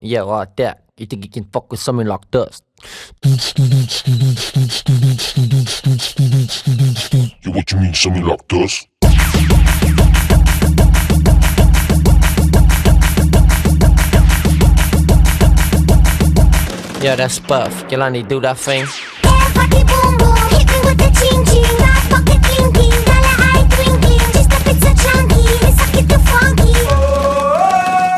Yeah, right there. You think you can fuck with something like this? Yeah, what you mean, something like this? Yeah, that's Puff. Jelani, do that thing. Party boom boom, hit me with the ching ching. Got pocket blinking, dollar eye twinkling. Just a bit so chunky, it's a bit too funky.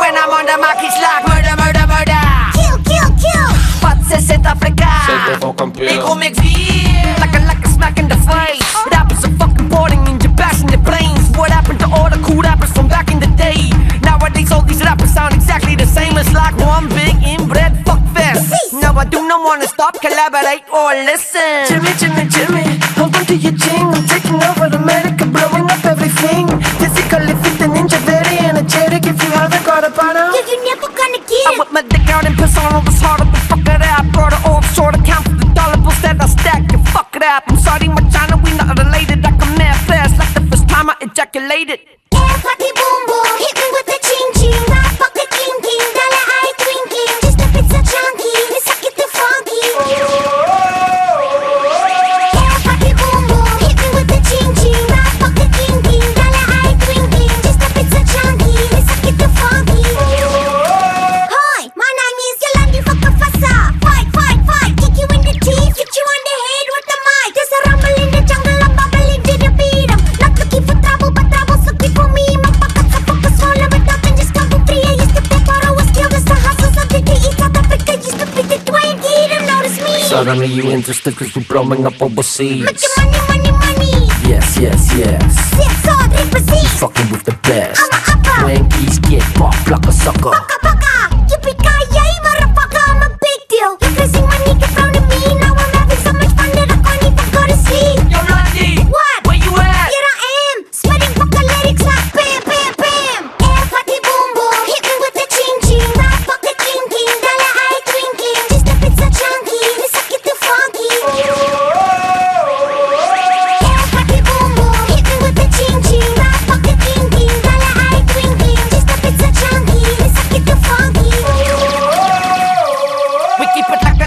When I'm on the mic, it's like murder, murder, murder. Kill, kill, kill. Wat ze zit Afrika. Ik kom ik weer, like a smack in the face. Rappers are fucking boring in your passenger planes. What happened to all the cool rappers from back in the day? Nowadays all these rappers sound exactly the same. It's like one big inbred fuck fest. No, I do not wanna stop, collaborate or listen. Jimmy, Jimmy, Jimmy, hold on to your ching. I'm taking over America, blowing up everything. Physically fit and ninja, very energetic. If you haven't got a partner, Yeah, you never gonna I get. whip my dick out and piss on all this harder to fuck it up. Brought it offshore to count for the dollar bills that I stack and fuck it up. I'm sorry, my China, we not related. I come mad fast like the first time I ejaculated. Party boom boom, hit me with the ching ching. Got pocket blinking, dollar eye twinkling. Just a bit so chunky, it's a bit too funky. Party boom boom, hit me with the ching ching. Got pocket blinking, dollar eye twinkling. Just a bit so chunky, it's a bit too funky. Hi, my name is Yolandi Fakafasa. Fight, fight, fight, kick you in the teeth, hit you on the head with the mic. There's a rumble in the jungle, I'm bubbling to the beat. I'm not looking for trouble, but trouble's looking for me. Magpakat sa focus, follow it up and just come for free. I used to play for a skill, that's the hustle, so did they eat South Africa? Used to be the 20, don't notice me. Suddenly you interested cause we're blowing up overseas. Make your money, money, money. Yes, yes, yes. Six or three percent. Fucking with the best. I'm a upper. Wankies get popped like a sucker. Baka, baka. Yippee-ki-yay, motherfucker, I'm a big deal. You're pressing my nigga in front of me. Now I'm having so much fun that I can't even go to sleep. Yo, Randy, What? where you at? Here I am, spreading fucking lyrics like bam, bam, bam. Party boom boom, hit me with the ching ching. Got pocket blinking, dollar eye twinkling. Just a bit so chunky, it's a bit too funky. Party boom boom, hit me with the ching ching. Got pocket blinking, dollar eye twinkling. Just a bit so chunky, it's a bit too funky. We keep it like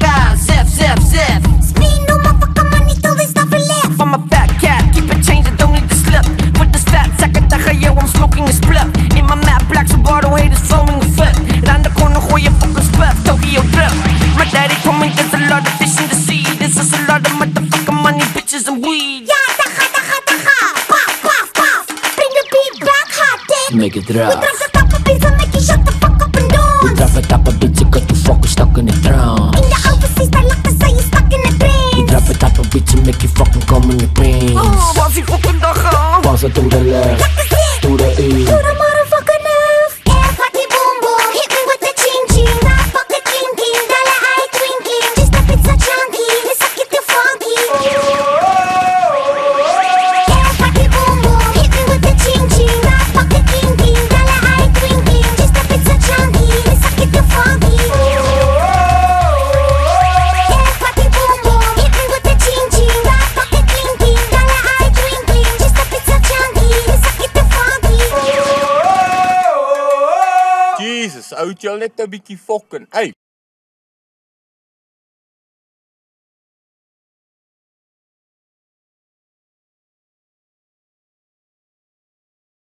a zip, zip, zip. Spin no motherfucker money till there's nothing left. I'm a fat cat, keep it changing, don't need to slip. With this fat sack of yo, I'm smoking a split. In my map, black Subaru haters flowing a fit. Round the corner, gooi je fucking split, Tokyo drip. My daddy told me there's a lot of fish in the sea. This is a lot of motherfucking money, bitches and weed. Ja, dacha, dacha, dacha. Paf, paf, paf. Bring the beat back, hot dick. Make it We drop rough. the top of beats and make you shut the fuck up and We dance. drop it up a bit, you got you fucking stuck in the trance. In the overseas, I like to say you stuck in the We trance. drop it up a bit to make you fucking come in your pants. Oh, was die fucking dag gaan? Pass it to the left, Like I said, to the to east. the motherfucking left. Party boom boom, hit me with the ching ching. Got pocket blinking, dollar eye twinkling. Just a bit so chunky, it's a bit too funky. Party boom boom, hit me with the ching ching. Got pocket blinking, dollar eye twinkling. Just a bit so chunky, it's a bit too funky. Party boom boom, hit me with the ching ching. Got pocket blinking, dollar eye twinkling. Just a bit so chunky, it's a bit too funky. Jesus, ou het jy al net 'n bietjie fokken. Hey.